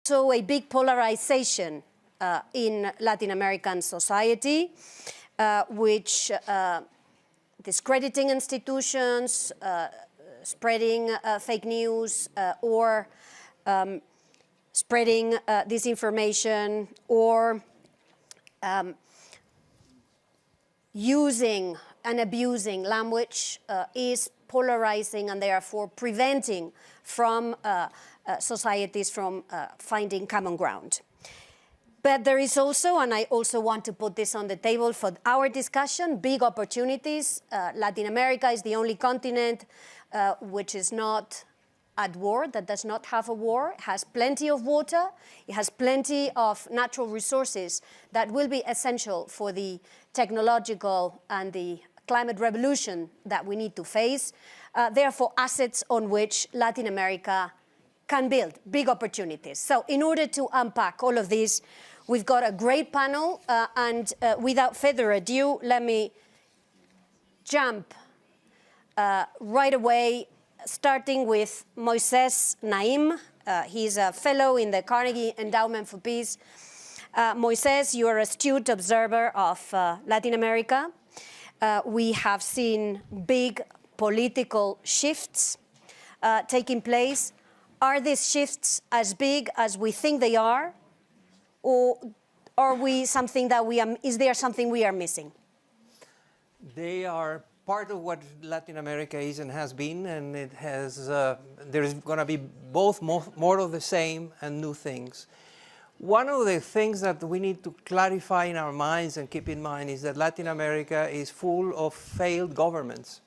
also a big polarization in Latin American society, which discrediting institutions, spreading fake news, or spreading disinformation, or using and abusing language is polarizing and therefore preventing from societies from finding common ground. But there is also, and I also want to put this on the table for our discussion, big opportunities. Latin America is the only continent which is not at war, that does not have a war. It has plenty of water. It has plenty of natural resources that will be essential for the technological and the climate revolution that we need to face. Therefore, assets on which Latin America can build big opportunities. So in order to unpack all of this, we've got a great panel, and without further ado, let me jump right away, starting with Moisés Naím. He's a fellow in the Carnegie Endowment for Peace. Moisés, you are an astute observer of Latin America. We have seen big political shifts taking place. Are these shifts as big as we think they are? Or are we something that is there something we are missing? They are part of what Latin America is and has been, and it has, there is going to be both more of the same and new things. One of the things that we need to clarify in our minds and keep in mind is that Latin America is full of failed governments.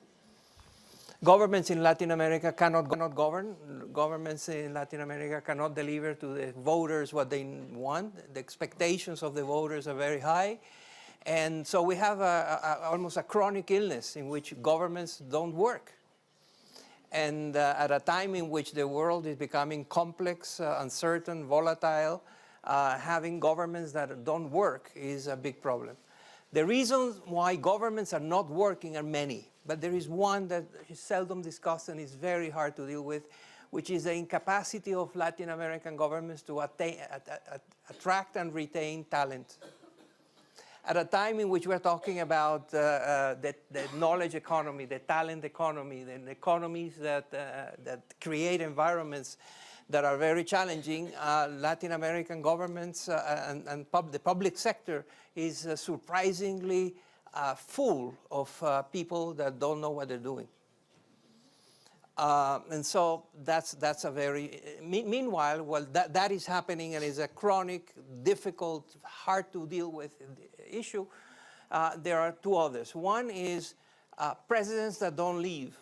Governments in Latin America cannot govern. Governments in Latin America cannot deliver to the voters what they want. The expectations of the voters are very high. And so we have almost a chronic illness in which governments don't work. And at a time in which the world is becoming complex, uncertain, volatile, having governments that don't work is a big problem. The reasons why governments are not working are many, but there is one that is seldom discussed and is very hard to deal with, which is the incapacity of Latin American governments to attract and retain talent. At a time in which we're talking about the knowledge economy, the talent economy, the economies that create environments that are very challenging, Latin American governments and the public sector is surprisingly full of people that don't know what they're doing. And so that's a very, meanwhile, while that is happening and is a chronic, difficult, hard to deal with issue, there are two others. One is presidents that don't leave,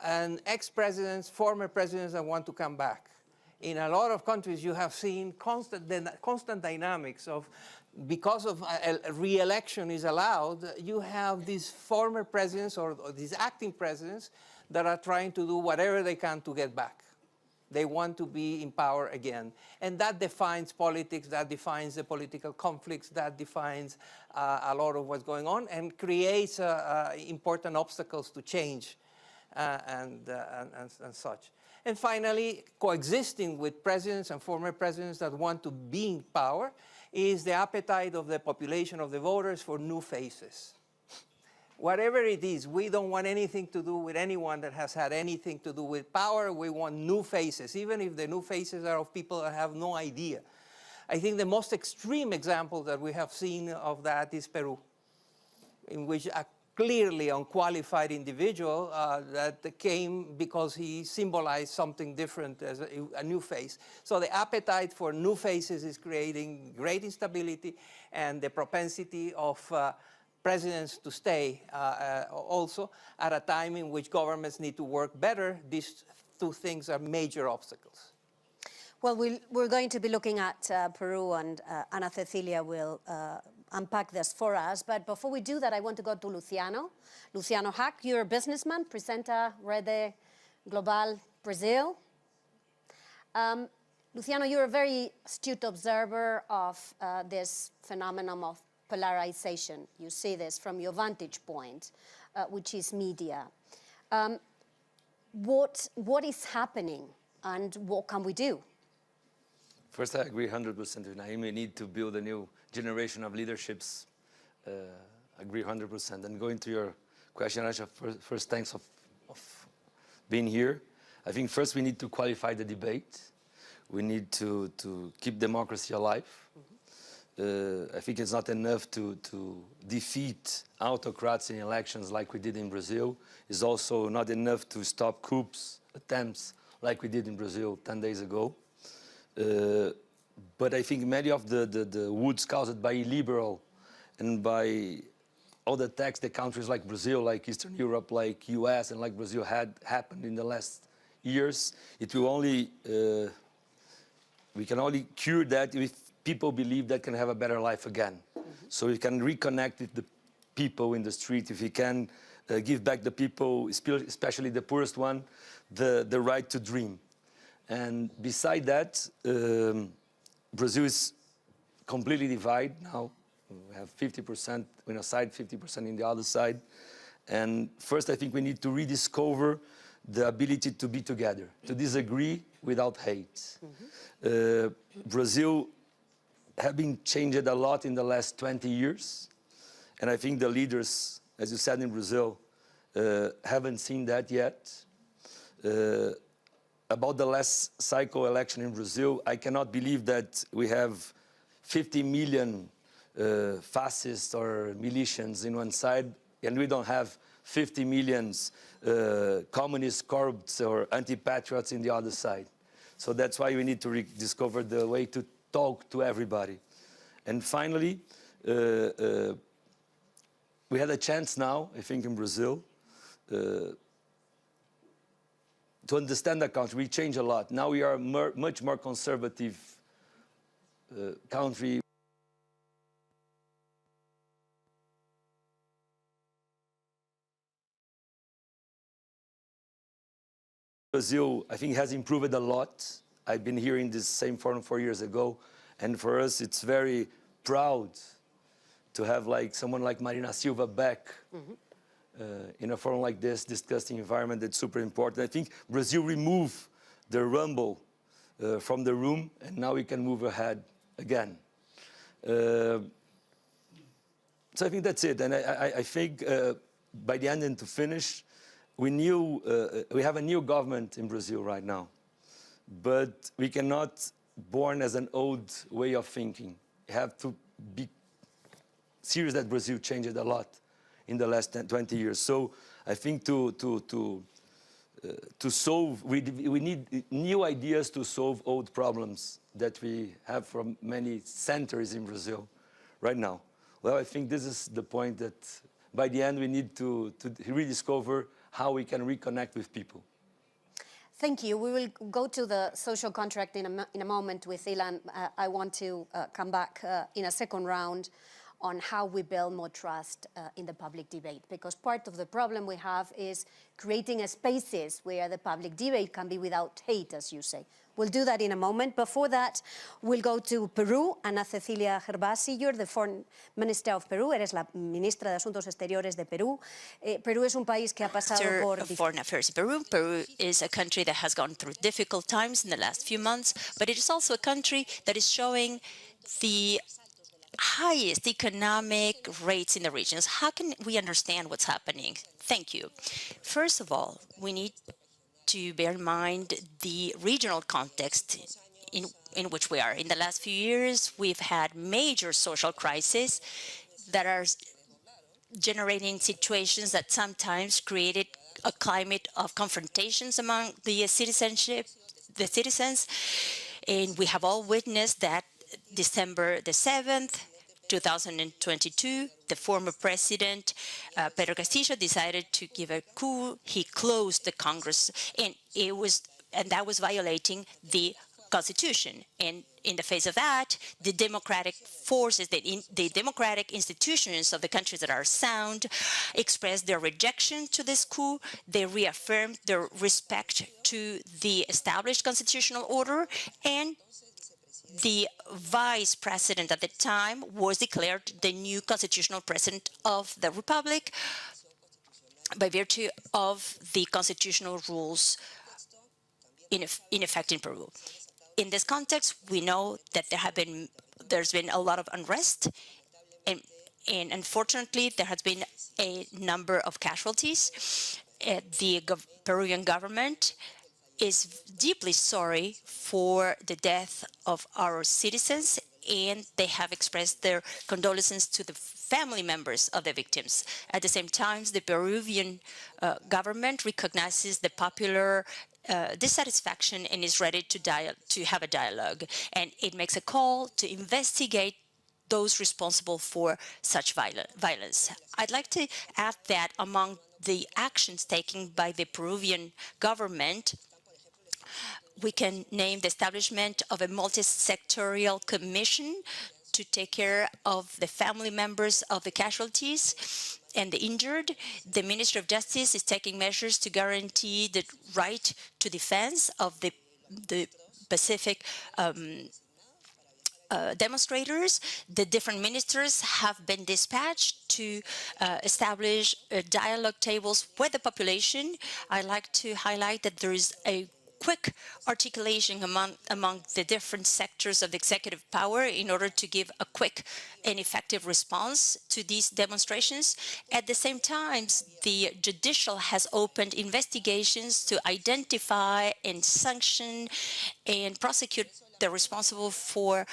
and ex-presidents, former presidents that want to come back. In a lot of countries, you have seen constant dynamics of, because of a re-election is allowed, you have these former presidents or these acting presidents that are trying to do whatever they can to get back. They want to be in power again. And that defines politics, that defines the political conflicts, that defines a lot of what's going on and creates important obstacles to change and such. And finally, coexisting with presidents and former presidents that want to be in power is the appetite of the population, of the voters, for new faces. Whatever it is, we don't want anything to do with anyone that has had anything to do with power. We want new faces, even if the new faces are of people that have no idea. I think the most extreme example that we have seen of that is Peru, in which a clearly unqualified individual that came because he symbolized something different as a new face. So the appetite for new faces is creating great instability, and the propensity of presidents to stay also at a time in which governments need to work better. These two things are major obstacles. Well, we're going to be looking at Peru, and Ana Cecilia will unpack this for us. But before we do that, I want to go to Luciano. Luciano Huck, you're a businessman, presenter, Rede Global Brazil. Luciano, you're a very astute observer of this phenomenon of polarization. You see this from your vantage point, which is media. What is happening, and what can we do? First, I agree 100% with Naím. We need to build a new generation of leaderships. Agree 100%. And going to your question, Arancha, first thanks of being here. I think first we need to qualify the debate. We need to keep democracy alive. I think it's not enough to defeat autocrats in elections like we did in Brazil. It's also not enough to stop coups attempts like we did in Brazil 10 days ago. But I think many of the wounds caused by illiberal and by all the attacks that countries like Brazil, like Eastern Europe, like US, and like Brazil had happened in the last years, it will only, we can only cure that if people believe that can have a better life again. So we can reconnect with the people in the street, if we can give back the people, especially the poorest one, the right to dream. And beside that, Brazil is completely divided now. We have 50% on one side, 50% in the other side. And first, I think we need to rediscover the ability to be together, to disagree without hate. Brazil has been changed a lot in the last 20 years. And I think the leaders, as you said in Brazil, haven't seen that yet. About the last cycle election in Brazil, I cannot believe that we have 50 million fascists or militias in one side, and we don't have 50 million communist corrupts or anti-patriots in the other side. So that's why we need to rediscover the way to talk to everybody. And finally, we had a chance now, I think, in Brazil, to understand the country. We changed a lot. Now we are a much more conservative country. Brazil, I think, has improved a lot. I've been here in this same forum 4 years ago, and for us, it's very proud to have like someone like Marina Silva back in a forum like this, discussing environment. That's super important. I think Brazil removed the rumble from the room, and now we can move ahead again. So I think that's it. And I think by the end, and to finish, we have a new government in Brazil right now, but we cannot born as an old way of thinking. We have to be serious that Brazil changed a lot in the last 20 years. So I think to solve, we need new ideas to solve old problems that we have from many centuries in Brazil right now. Well, I think this is the point that by the end we need to rediscover how we can reconnect with people. Thank you. We will go to the social contract in a moment with Ilan. I want to come back in a second round on how we build more trust in the public debate, because part of the problem we have is creating spaces where the public debate can be without hate, as you say. We'll do that in a moment. Before that, we'll go to Peru. Ana Cecilia Gervasi, you're the Foreign Minister of Peru. Eres la Ministra de Asuntos Exteriores de Perú. Perú es un país que ha pasado por... Foreign Affairs in Peru. Peru is a country that has gone through difficult times in the last few months, but it is also a country that is showing the highest economic rates in the regions. How can we understand what's happening? Thank you. First of all, we need to bear in mind the regional context in which we are. In the last few years, we've had major social crises that are generating situations that sometimes created a climate of confrontations among the citizens. And we have all witnessed that December the 7th, 2022, the former president, Pedro Castillo, decided to give a coup. He closed the Congress, and that was violating the Constitution. And in the face of that, the democratic forces, the democratic institutions of the countries that are sound, expressed their rejection to this coup. They reaffirmed their respect to the established constitutional order, and the vice president at the time was declared the new constitutional president of the Republic by virtue of the constitutional rules in effect in Peru. In this context, we know that there's been a lot of unrest, and unfortunately, there has been a number of casualties. The Peruvian government is deeply sorry for the death of our citizens, and they have expressed their condolences to the family members of the victims. At the same time, the Peruvian government recognizes the popular dissatisfaction and is ready to have a dialogue. And it makes a call to investigate those responsible for such violence. I'd like to add that among the actions taken by the Peruvian government, we can name the establishment of a multi-sectorial commission to take care of the family members of the casualties and the injured. The Ministry of Justice is taking measures to guarantee the right to defense of the Pacific demonstrators. The different ministers have been dispatched to establish dialogue tables with the population. I'd like to highlight that there is a quick articulation among the different sectors of the executive power in order to give a quick and effective response to these demonstrations. At the same time, the judicial has opened investigations to identify and sanction and prosecute the responsible for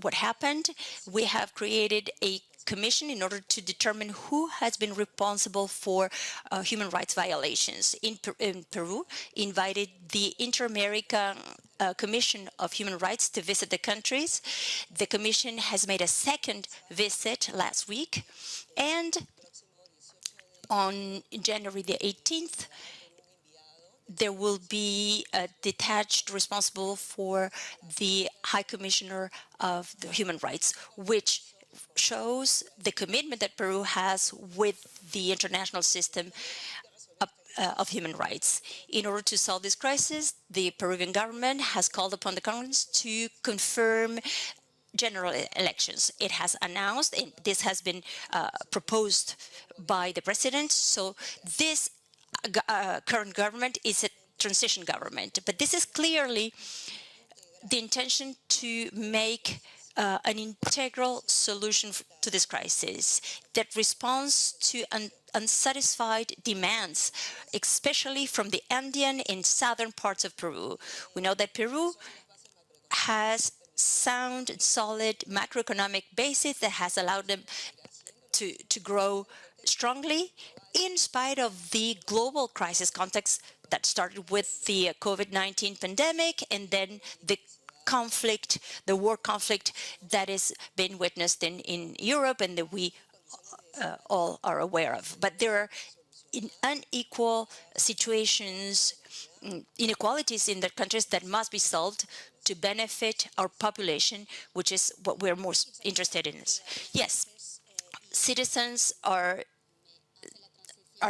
what happened. We have created a commission in order to determine who has been responsible for human rights violations. In Peru, invited the Inter-American Commission of Human Rights to visit the countries. The commission has made a second visit last week, and on January the 18th, there will be a detached responsible for the High Commissioner of the Human Rights, which shows the commitment that Peru has with the international system of human rights. In order to solve this crisis, the Peruvian government has called upon the Congress to confirm general elections. It has announced, and this has been proposed by the president, so this current government is a transition government. But this is clearly the intention to make an integral solution to this crisis that responds to unsatisfied demands, especially from the Andean and southern parts of Peru. We know that Peru has sound and solid macroeconomic basis that has allowed them to grow strongly in spite of the global crisis context that started with the COVID-19 pandemic and then the conflict, the war conflict that has been witnessed in Europe and that we all are aware of. But there are unequal situations, inequalities in the countries that must be solved to benefit our population, which is what we're most interested in. Yes, citizens are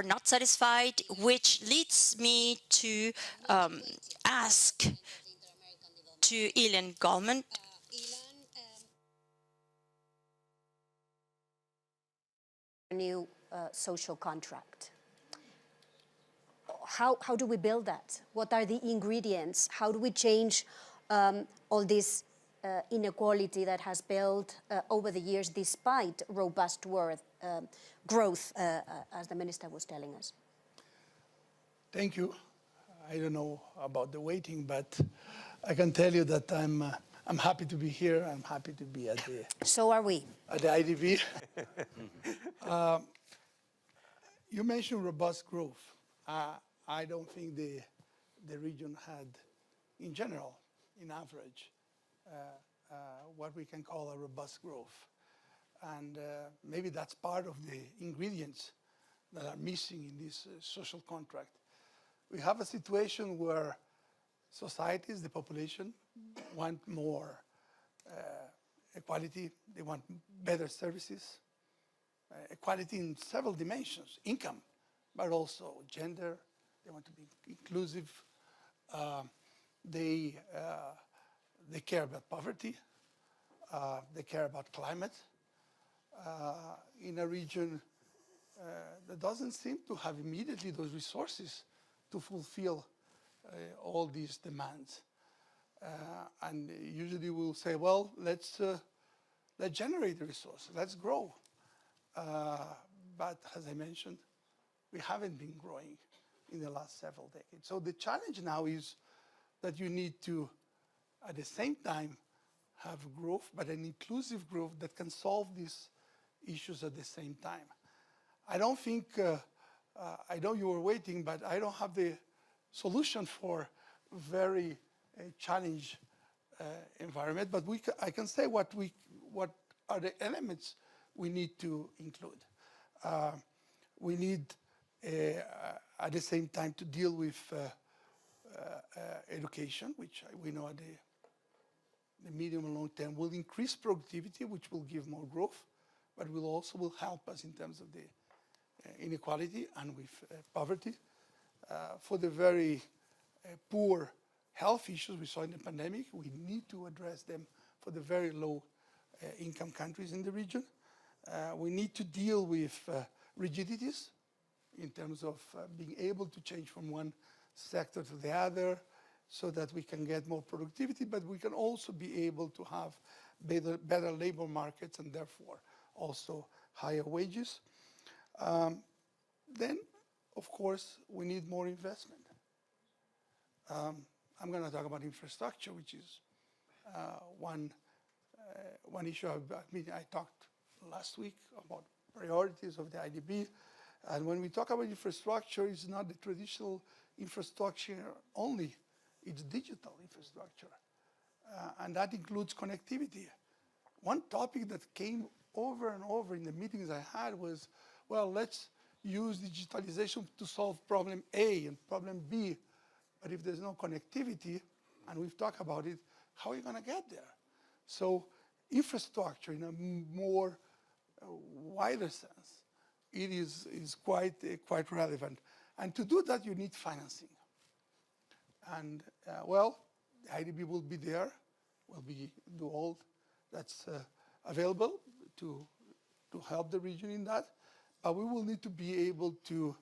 not satisfied, which leads me to ask to Ilan Goldfajn. New social contract. How do we build that? What are the ingredients? How do we change all this inequality that has built over the years despite robust growth, as the minister was telling us? Thank you. I don't know about the waiting, but I can tell you that I'm happy to be here. I'm happy to be at the. So are we. At the IDB. You mentioned robust growth. I don't think the region had, in general, in average, what we can call a robust growth. And maybe that's part of the ingredients that are missing in this social contract. We have a situation where societies, the population, want more equality. They want better services, equality in several dimensions, income, but also gender. They want to be inclusive. They care about poverty. They care about climate. In a region that doesn't seem to have immediately those resources to fulfill all these demands. and usually we'll say, well, let's generate the resources, let's grow. But as I mentioned, we haven't been growing in the last several decades. So the challenge now is that you need to, at the same time, have growth, but an inclusive growth that can solve these issues at the same time. I don't think, I know you were waiting, but I don't have the solution for very challenging environment, but I can say what are the elements we need to include. We need, at the same time, to deal with education, which we know at the medium and long term will increase productivity, which will give more growth, but will help us in terms of the inequality and with poverty. For the very poor health issues we saw in the pandemic, we need to address them for the very low income countries in the region. We need to deal with rigidities in terms of being able to change from one sector to the other so that we can get more productivity, but we can also be able to have better labor markets and therefore also higher wages. Then, of course, we need more investment. I'm going to talk about infrastructure, which is one issue. I talked last week about priorities of the IDB. And when we talk about infrastructure, it's not the traditional infrastructure only, it's digital infrastructure. And that includes connectivity. One topic that came over and over in the meetings I had was, well, let's use digitalization to solve problem A and problem B. But if there's no connectivity, and we've talked about it, how are you going to get there? So infrastructure in a more wider sense, it is quite relevant. And to do that, you need financing. And well, the IDB will be there, will do all that's available to help the region in that. But we will need to be able to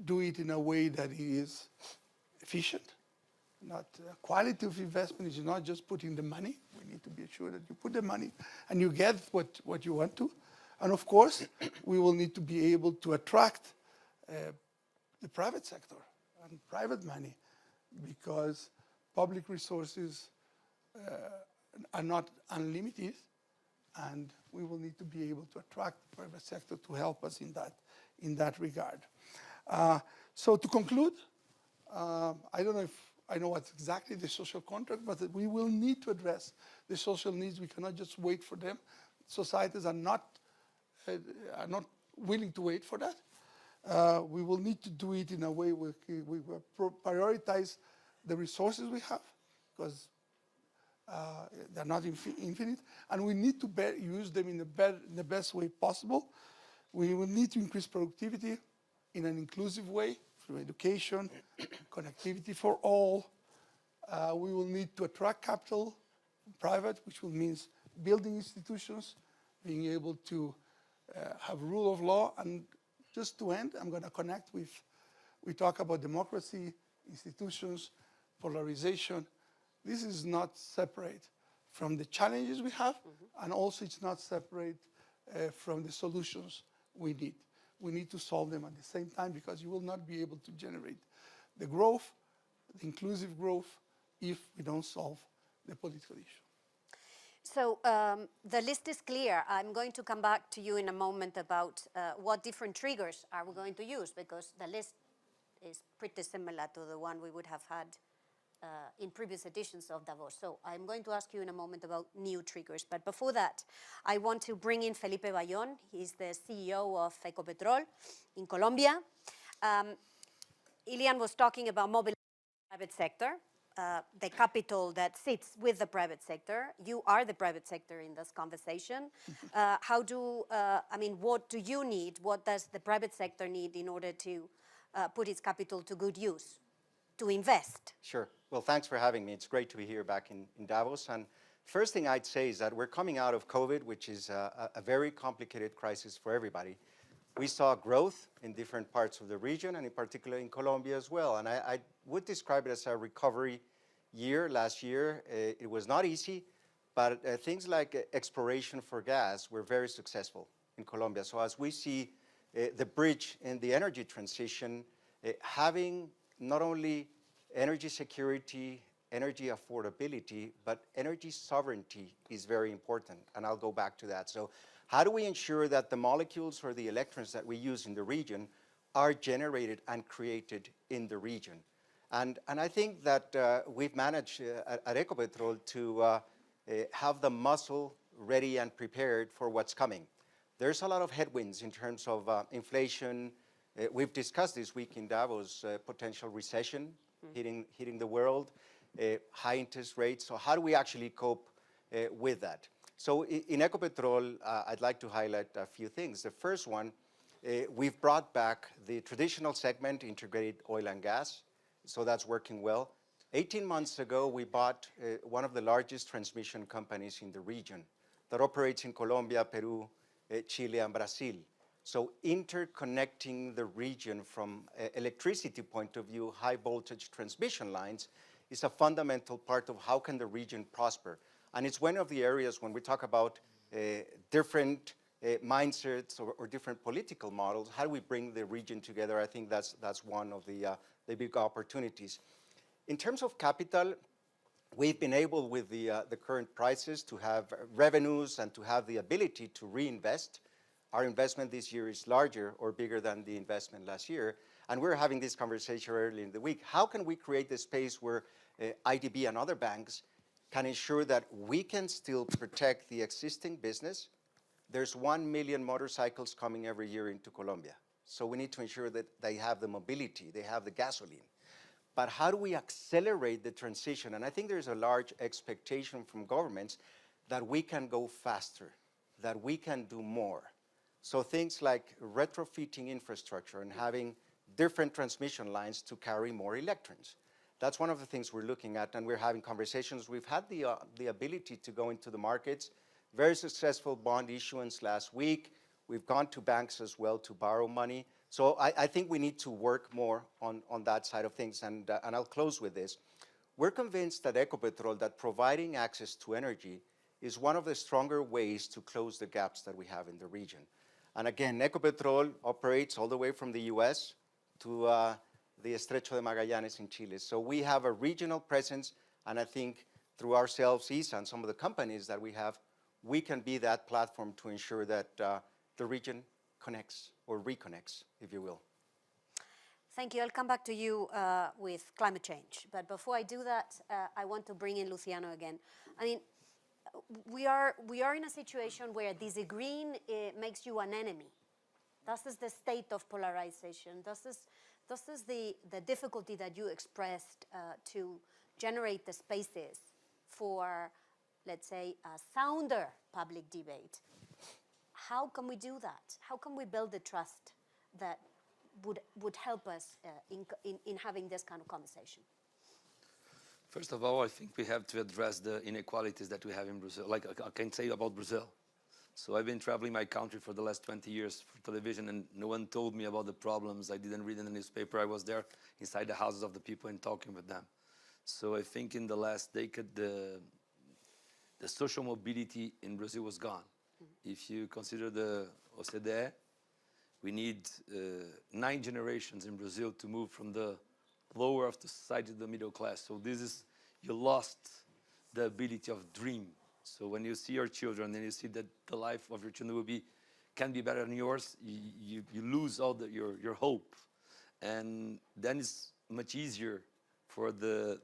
do it in a way that is efficient. Not quality of investment is not just putting the money. We need to be sure that you put the money and you get what you want to. And of course, we will need to be able to attract the private sector and private money, because public resources are not unlimited, and we will need to be able to attract the private sector to help us in that regard. So to conclude, I don't know if I know what's exactly the social contract, but we will need to address the social needs. We cannot just wait for them. Societies are not willing to wait for that. We will need to do it in a way where we prioritize the resources we have, because they're not infinite, and we need to use them in the best way possible. We will need to increase productivity in an inclusive way through education, connectivity for all. We will need to attract capital, private, which will mean building institutions, being able to have rule of law. And just to end, I'm going to connect with, we talk about democracy, institutions, polarization. This is not separate from the challenges we have, and also it's not separate from the solutions we need. We need to solve them at the same time, because you will not be able to generate the growth, the inclusive growth, if we don't solve the political issue. So the list is clear. I'm going to come back to you in a moment about what different triggers are we going to use, because the list is pretty similar to the one we would have had in previous editions of Davos. So I'm going to ask you in a moment about new triggers. But before that, I want to bring in Felipe Bayon. He's the CEO of Ecopetrol in Colombia. Ilan was talking about mobilizing the private sector, the capital that sits with the private sector. You are the private sector in this conversation. What do you need? What does the private sector need in order to put its capital to good use, to invest? Sure. Well, thanks for having me. It's great to be here back in Davos. And first thing I'd say is that we're coming out of COVID, which is a very complicated crisis for everybody. We saw growth in different parts of the region, and in particular in Colombia as well. And I would describe it as a recovery year, last year. It was not easy, but things like exploration for gas were very successful in Colombia. So as we see the bridge in the energy transition, having not only energy security, energy affordability, but energy sovereignty is very important, and I'll go back to that. So how do we ensure that the molecules or the electrons that we use in the region are generated and created in the region? And I think that we've managed at Ecopetrol to have the muscle ready and prepared for what's coming. There's a lot of headwinds in terms of inflation. We've discussed this week in Davos potential recession hitting the world, high interest rates. So how do we actually cope with that? So in Ecopetrol, I'd like to highlight a few things. The first one, we've brought back the traditional segment, integrated oil and gas. So that's working well. 18 months ago, we bought one of the largest transmission companies in the region that operates in Colombia, Peru, Chile, and Brazil. So interconnecting the region from electricity point of view, high voltage transmission lines, is a fundamental part of how can the region prosper. And it's one of the areas when we talk about different mindsets or different political models, how do we bring the region together? I think that's one of the big opportunities. In terms of capital, we've been able with the current prices to have revenues and to have the ability to reinvest. Our investment this year is larger or bigger than the investment last year. And we're having this conversation early in the week. How can we create the space where IDB and other banks can ensure that we can still protect the existing business? There's 1 million motorcycles coming every year into Colombia. So we need to ensure that they have the mobility, they have the gasoline. But how do we accelerate the transition? And I think there's a large expectation from governments that we can go faster, that we can do more. So things like retrofitting infrastructure and having different transmission lines to carry more electrons. That's one of the things we're looking at, and we're having conversations. We've had the ability to go into the markets. Very successful bond issuance last week. We've gone to banks as well to borrow money. So I think we need to work more on that side of things, and I'll close with this. We're convinced at Ecopetrol that providing access to energy is one of the stronger ways to close the gaps that we have in the region. And again, Ecopetrol operates all the way from the US to the Estrecho de Magallanes in Chile. So we have a regional presence, and I think through ourselves, ISA, and some of the companies that we have, we can be that platform to ensure that the region connects or reconnects, if you will. Thank you. I'll come back to you with climate change. But before I do that, I want to bring in Luciano again. I mean, we are in a situation where disagreeing makes you an enemy. This is the state of polarization. This is the difficulty that you expressed to generate the spaces for, let's say, a sounder public debate. How can we do that? How can we build the trust that would help us in having this kind of conversation? First of all, I think we have to address the inequalities that we have in Brazil. Like I can say about Brazil. So I've been traveling my country for the last 20 years for television, and no one told me about the problems. I didn't read in the newspaper. I was there inside the houses of the people and talking with them. So I think in the last decade, the social mobility in Brazil was gone. If you consider the OCDE, we need 9 generations in Brazil to move from the lower of the society to the middle class. So this is, you lost the ability of dream. So when you see your children and you see that the life of your children can be better than yours, you lose all your hope. And then it's much easier for the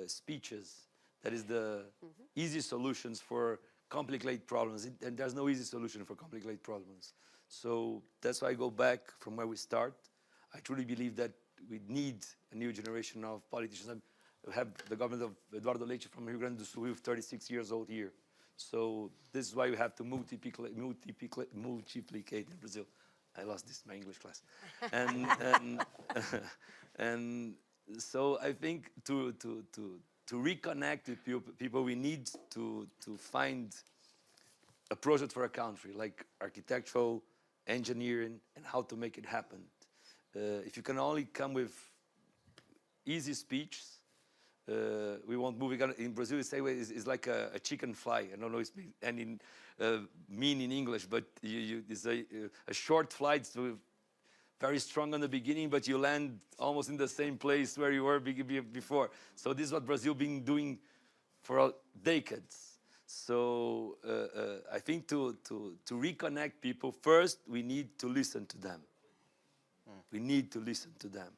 speeches. That is the easy solutions for complicated problems. And there's no easy solution for complicated problems. So that's why I go back from where we start. I truly believe that we need a new generation of politicians. I have the government of Eduardo Leite from Rio Grande do Sul, who's 36 years old here. So this is why we have to multiplicate in Brazil. I lost this in my English class. And so I think to reconnect with people, we need to find a project for a country, like architectural, engineering, and how to make it happen. If you can only come with easy speeches, we won't move. In Brazil, we say it's like a chicken fly. I don't know if it's any mean in English, but it's a short flight, so very strong on the beginning, but you land almost in the same place where you were before. So this is what Brazil been doing for decades. So I think to reconnect people, first we need to listen to them. We need to listen to them.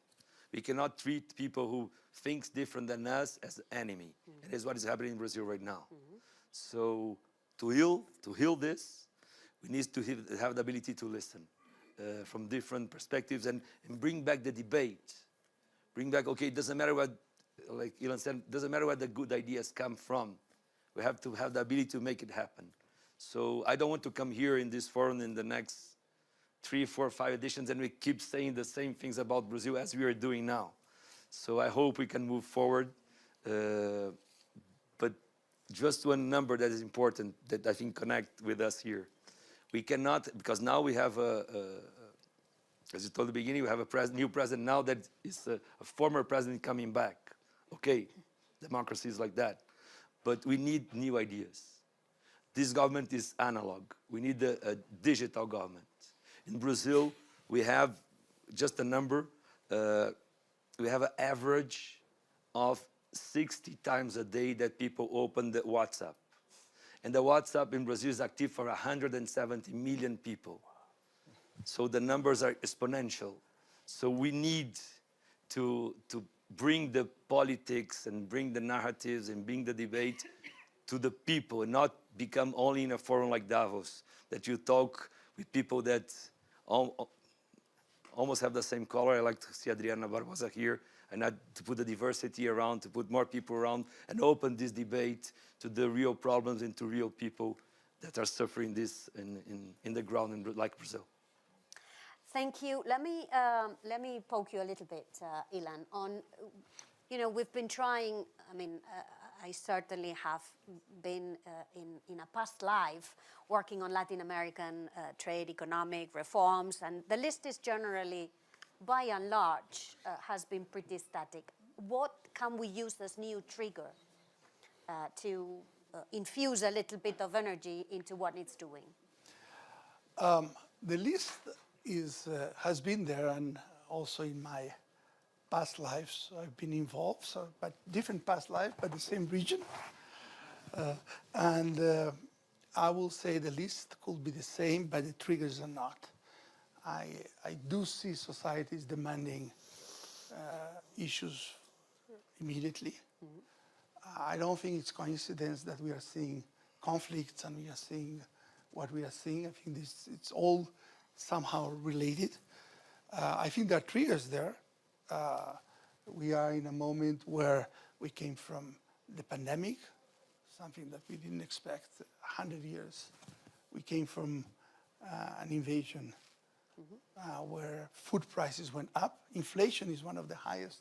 We cannot treat people who think different than us as an enemy. And that's what is happening in Brazil right now. So to heal this, we need to have the ability to listen from different perspectives and bring back the debate. Bring back, okay, it doesn't matter what, like Ilan said, it doesn't matter where the good ideas come from. We have to have the ability to make it happen. So I don't want to come here in this forum in the next 3, 4, 5 editions and we keep saying the same things about Brazil as we are doing now. So I hope we can move forward. But just one number that is important that I think connect with us here. We cannot, because now we have as you told at the beginning, we have a new president now that is a former president coming back. Okay, democracy is like that. But we need new ideas. This government is analog. We need a digital government. In Brazil, we have just a number. We have an average of 60 times a day that people open the WhatsApp. And the WhatsApp in Brazil is active for 170 million people. So the numbers are exponential. So we need to bring the politics and bring the narratives and bring the debate to the people and not become only in a forum like Davos, that you talk with people that almost have the same color. I like to see Adriana Barbosa here, and not to put the diversity around, to put more people around and open this debate to the real problems and to real people that are suffering this in the ground like Brazil. Thank you. Let me poke you a little bit, Ilan, on, we've been trying, I certainly have been in a past life working on Latin American trade, economic reforms, and the list is generally, by and large, has been pretty static. What can we use as new trigger to infuse a little bit of energy into what it's doing? The list has been there, and also in my past lives I've been involved, but different past lives, but the same region. I will say the list could be the same, but the triggers are not. I do see societies demanding issues immediately. I don't think it's coincidence that we are seeing conflicts and we are seeing what we are seeing. I think it's all somehow related. I think there are triggers there. We are in a moment where we came from the pandemic, something that we didn't expect 100 years. We came from an invasion where food prices went up. Inflation is one of the highest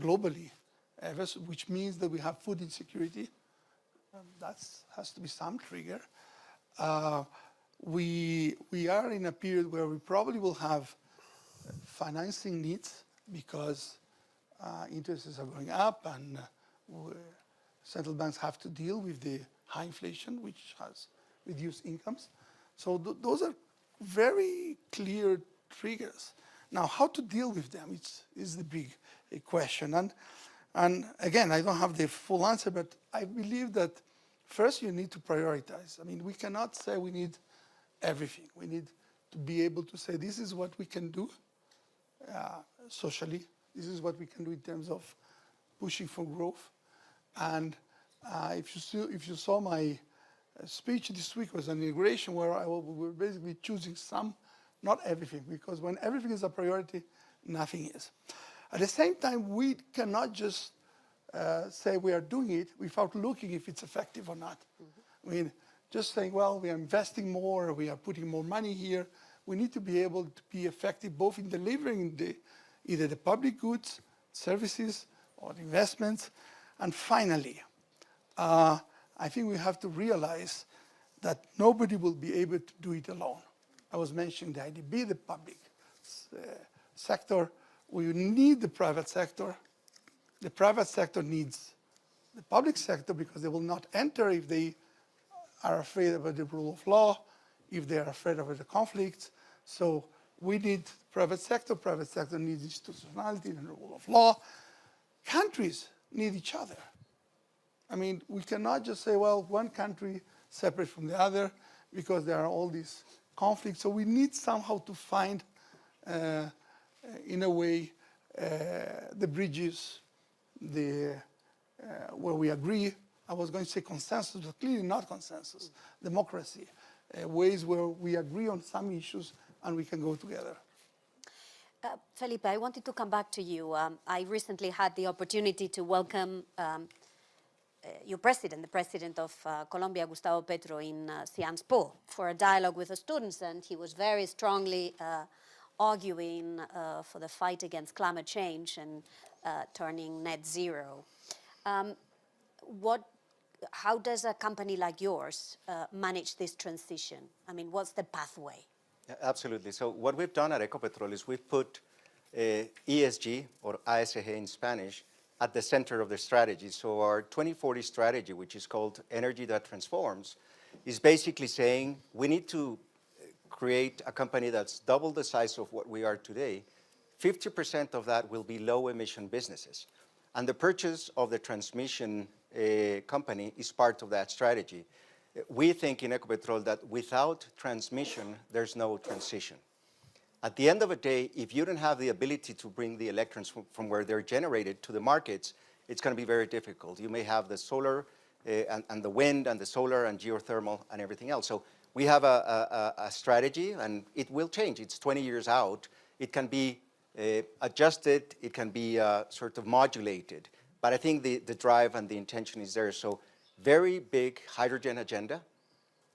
globally ever, which means that we have food insecurity. That has to be some trigger. We are in a period where we probably will have financing needs because interests are going up and central banks have to deal with the high inflation, which has reduced incomes. So those are very clear triggers. Now, how to deal with them is the big question. And again, I don't have the full answer, but I believe that first you need to prioritize. We cannot say we need everything. We need to be able to say this is what we can do socially. This is what we can do in terms of pushing for growth. And if you saw my speech this week was an inauguration where we were basically choosing some, not everything, because when everything is a priority, nothing is. At the same time, we cannot just say we are doing it without looking if it's effective or not. Just saying, well, we are investing more, we are putting more money here. We need to be able to be effective both in delivering either the public goods, services, or investments. And finally, I think we have to realize that nobody will be able to do it alone. I was mentioning the IDB, the public sector. We need the private sector. The private sector needs the public sector because they will not enter if they are afraid about the rule of law, if they are afraid of the conflicts. So we need private sector needs institutionality and the rule of law. Countries need each other. I mean, we cannot just say, well, one country separate from the other because there are all these conflicts. So we need somehow to find, in a way, the bridges, where we agree. I was going to say consensus, but clearly not consensus. Democracy, ways where we agree on some issues and we can go together. Felipe, I wanted to come back to you. I recently had the opportunity to welcome your president, the president of Colombia, Gustavo Petro, in Sciences Po for a dialogue with the students, and he was very strongly arguing for the fight against climate change and turning net zero. How does a company like yours manage this transition? I mean, what's the pathway? Yeah, absolutely. So what we've done at Ecopetrol is we've put ESG, or ASG in Spanish, at the center of the strategy. So our 2040 strategy, which is called Energy That Transforms, is basically saying we need to create a company that's double the size of what we are today. 50% of that will be low emission businesses. And the purchase of the transmission company is part of that strategy. We think in Ecopetrol that without transmission, there's no transition. At the end of the day, if you don't have the ability to bring the electrons from where they're generated to the markets, it's going to be very difficult. You may have the solar and the wind and the solar and geothermal and everything else. So we have a strategy, and it will change. It's 20 years out. It can be adjusted. It can be sort of modulated. But I think the drive and the intention is there. So very big hydrogen agenda.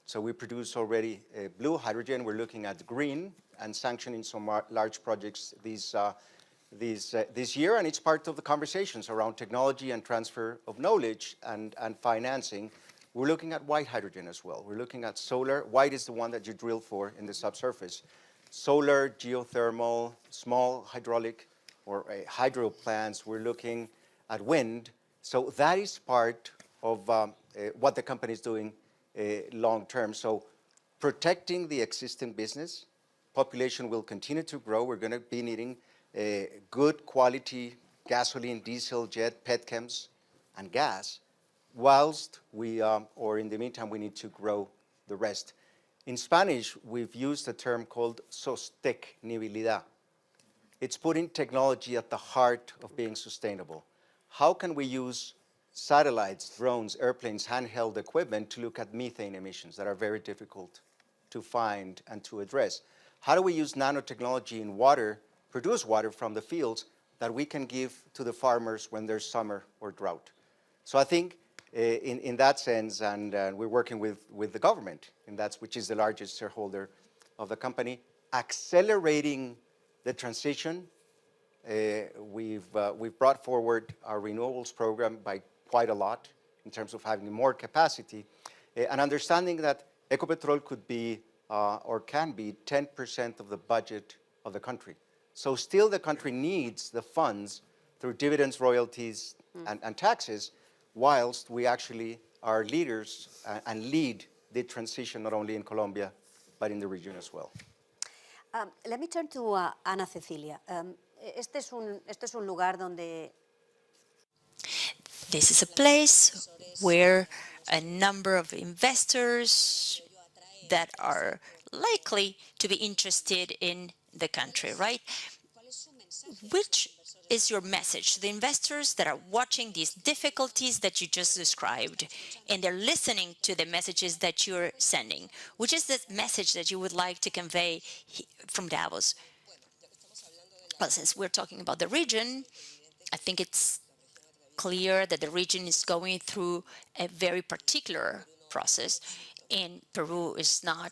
So we produce already blue hydrogen. We're looking at green and sanctioning some large projects this year. And it's part of the conversations around technology and transfer of knowledge and financing. We're looking at white hydrogen as well. We're looking at solar. White is the one that you drill for in the subsurface. Solar, geothermal, small hydraulic or hydro plants. We're looking at wind. So that is part of what the company is doing long term. So protecting the existing business, population will continue to grow. We're going to be needing good quality gasoline, diesel, jet, petchems, and gas, whilst we, or in the meantime, we need to grow the rest. In Spanish, we've used a term called sostenibilidad. It's putting technology at the heart of being sustainable. How can we use satellites, drones, airplanes, handheld equipment to look at methane emissions that are very difficult to find and to address? How do we use nanotechnology in water, produce water from the fields that we can give to the farmers when there's summer or drought? So I think in that sense, and we're working with the government, and that's which is the largest shareholder of the company, accelerating the transition. We've brought forward our renewables program by quite a lot in terms of having more capacity, and understanding that Ecopetrol could be or can be 10% of the budget of the country. So still the country needs the funds through dividends, royalties, and taxes, whilst we actually are leaders and lead the transition not only in Colombia, but in the region as well. Let me turn to Ana Cecilia. Este es un lugar donde... This is a place where a number of investors that are likely to be interested in the country, right? Which is your message to the investors that are watching these difficulties that you just described, and they're listening to the messages that you're sending? Which is the message that you would like to convey from Davos? Well, since we're talking about the region, I think it's clear that the region is going through a very particular process, and Peru is not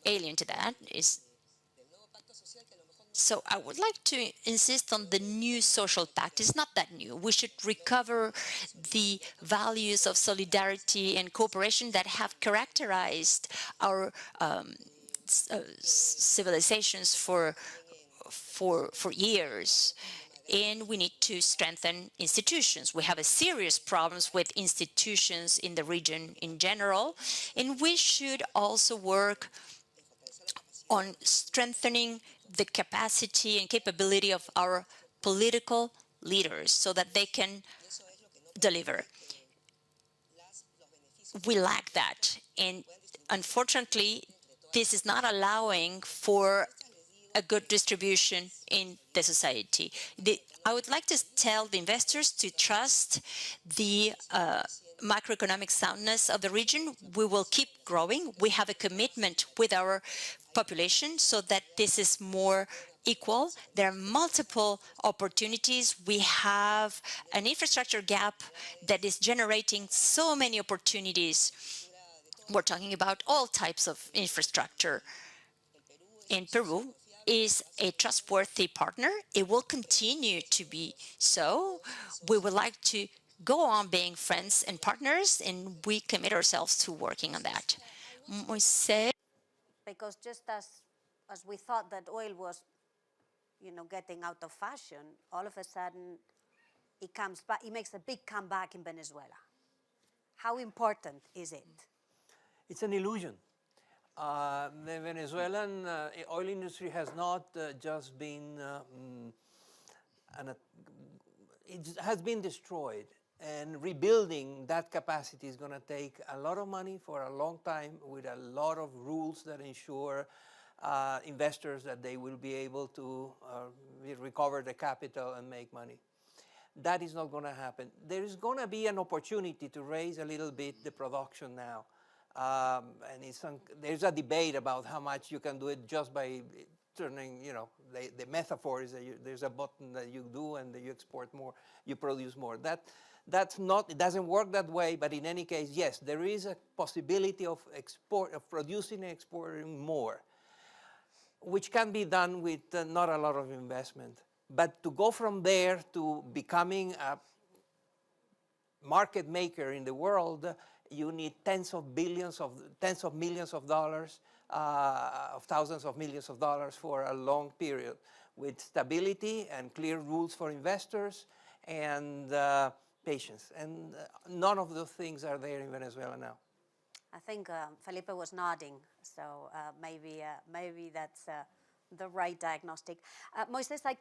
alien to that. So I would like to insist on the new social pact. It's not that new. We should recover the values of solidarity and cooperation that have characterized our civilizations for years. and we need to strengthen institutions. We have a serious problems with institutions in the region in general, and we should also work on strengthening the capacity and capability of our political leaders so that they can deliver. We lack that, and unfortunately, this is not allowing for a good distribution in the society. I would like to tell the investors to trust the macroeconomic soundness of the region. We will keep growing. We have a commitment with our population so that this is more equal. There are multiple opportunities. We have an infrastructure gap that is generating so many opportunities. We're talking about all types of infrastructure. In Peru is a trustworthy partner. It will continue to be so. We would like to go on being friends and partners, and we commit ourselves to working on that. Moisés? Because just as we thought that oil was, getting out of fashion, all of a sudden it comes back. It makes a big comeback in Venezuela. How important is it? It's an illusion. The Venezuelan oil industry has not just been, it has been destroyed, and rebuilding that capacity is going to take a lot of money for a long time, with a lot of rules that ensure investors that they will be able to recover the capital and make money. That is not going to happen. There is going to be an opportunity to raise a little bit the production now. And there's a debate about how much you can do it just by turning, the metaphor is that there's a button that you do and you export more, you produce more. That's not, it doesn't work that way, but in any case, yes, there is a possibility of producing and exporting more, which can be done with not a lot of investment. But to go from there to becoming a market maker in the world, you need tens of millions of dollars, of thousands of millions of dollars for a long period, with stability and clear rules for investors and patience. And none of those things are there in Venezuela now. I think Felipe was nodding, so maybe that's the right diagnostic. Moisés, I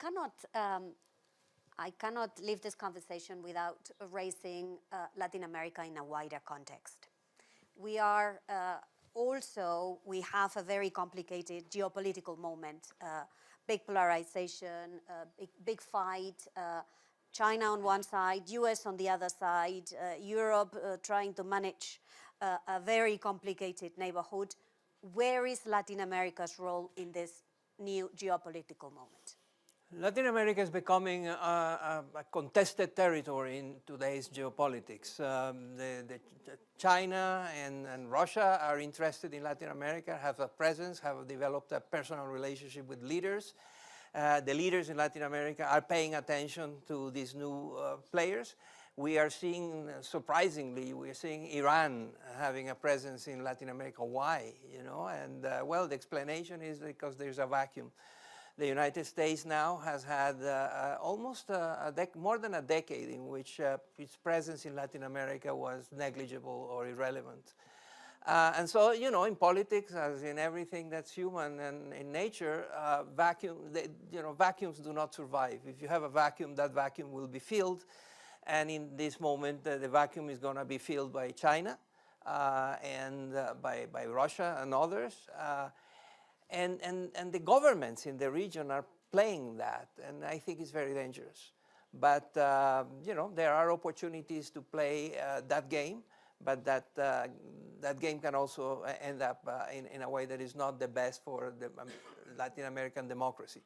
cannot leave this conversation without raising Latin America in a wider context. We have a very complicated geopolitical moment, big polarization, big fight, China on one side, US on the other side, Europe trying to manage a very complicated neighborhood. Where is Latin America's role in this new geopolitical moment? Latin America is becoming a contested territory in today's geopolitics. China and Russia are interested in Latin America, have a presence, have developed a personal relationship with leaders. The leaders in Latin America are paying attention to these new players. We are seeing, surprisingly, we're seeing Iran having a presence in Latin America. Why? And well, the explanation is because there's a vacuum. The United States now has had almost more than a decade in which its presence in Latin America was negligible or irrelevant. And so, in politics, as in everything that's human and in nature, vacuums do not survive. If you have a vacuum, that vacuum will be filled. And in this moment, the vacuum is going to be filled by China and by Russia and others. And the governments in the region are playing that, and I think it's very dangerous. But, there are opportunities to play that game, but that game can also end up in a way that is not the best for the Latin American democracy.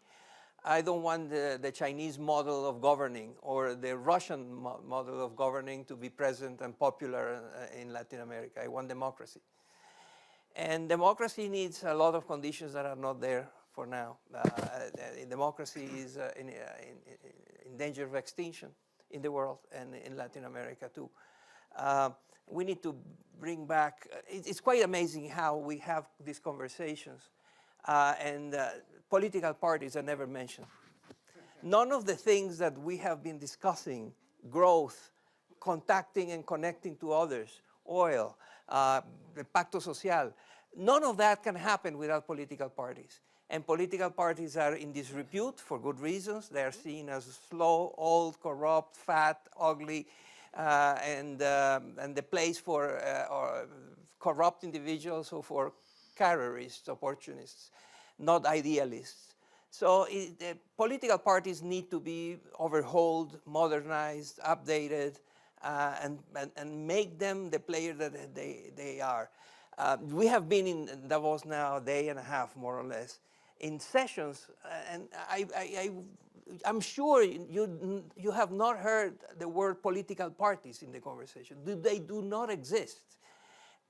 I don't want the Chinese model of governing or the Russian model of governing to be present and popular in Latin America. I want democracy. And democracy needs a lot of conditions that are not there for now. Democracy is in danger of extinction in the world and in Latin America too. We need to bring back, it's quite amazing how we have these conversations and political parties are never mentioned. None of the things that we have been discussing, growth, contacting and connecting to others, oil, the Pacto Social, none of that can happen without political parties. And political parties are in disrepute for good reasons. They are seen as slow, old, corrupt, fat, ugly, and the place for corrupt individuals or for careerists, opportunists, not idealists. So political parties need to be overhauled, modernized, updated, and make them the player that they are. We have been in Davos now a day and a half, more or less, in sessions, and I'm sure you have not heard the word political parties in the conversation. They do not exist.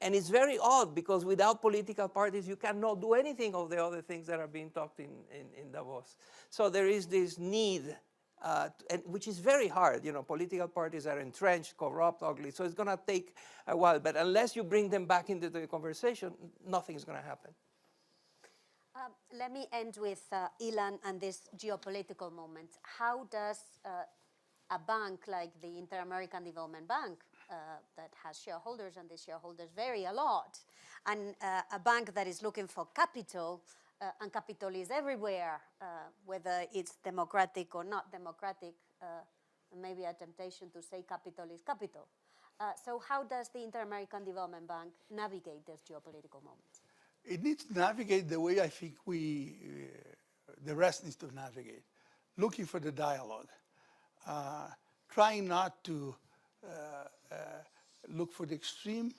And it's very odd, because without political parties, you cannot do anything of the other things that are being talked in Davos. So there is this need, which is very hard. You know, political parties are entrenched, corrupt, ugly, so it's going to take a while. But unless you bring them back into the conversation, nothing's going to happen. Let me end with Ilan and this geopolitical moment. How does a bank like the Inter-American Development Bank, that has shareholders, and these shareholders vary a lot, and a bank that is looking for capital, and capital is everywhere, whether it's democratic or not democratic, maybe a temptation to say capital is capital. So how does the Inter-American Development Bank navigate this geopolitical moment? It needs to navigate the way I think the rest needs to navigate, looking for the dialogue, trying not to look for the extreme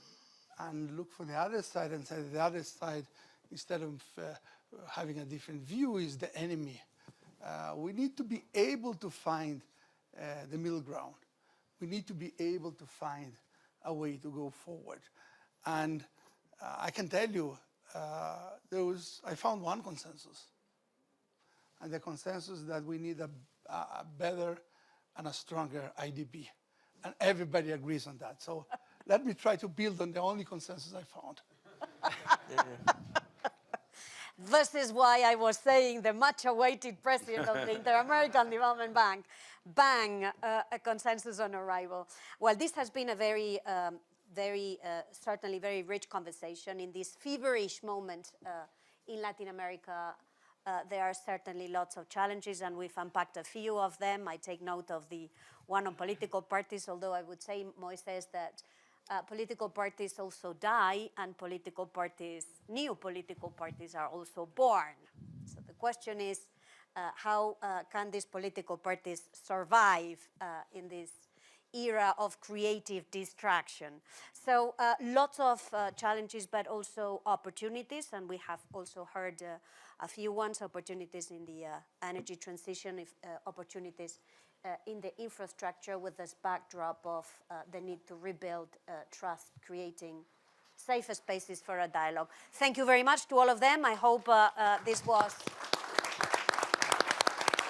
and look for the other side and say the other side, instead of having a different view, is the enemy. We need to be able to find the middle ground. We need to be able to find a way to go forward. And I can tell you, I found one consensus. And the consensus is that we need a better and a stronger IDB. And everybody agrees on that. So let me try to build on the only consensus I found. This is why I was saying the much-awaited president of the Inter-American Development Bank, bang, a consensus on arrival. Well, this has been a very, certainly very rich conversation. In this feverish moment in Latin America, there are certainly lots of challenges, and we've unpacked a few of them. I take note of the one on political parties, although I would say, Moisés, that political parties also die, and political parties, new political parties, are also born. So the question is, how can these political parties survive in this era of creative distraction? So lots of challenges, but also opportunities, and we have also heard a few ones, opportunities in the energy transition, opportunities in the infrastructure, with this backdrop of the need to rebuild trust, creating safer spaces for a dialogue. Thank you very much to all of them. I hope this was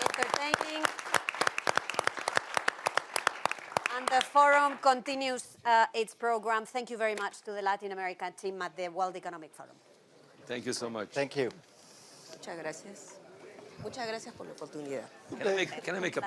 entertaining. And the forum continues its program. Thank you very much to the Latin American team at the World Economic Forum. Thank you so much. Thank you. Muchas gracias. Muchas gracias por la oportunidad. Can I make a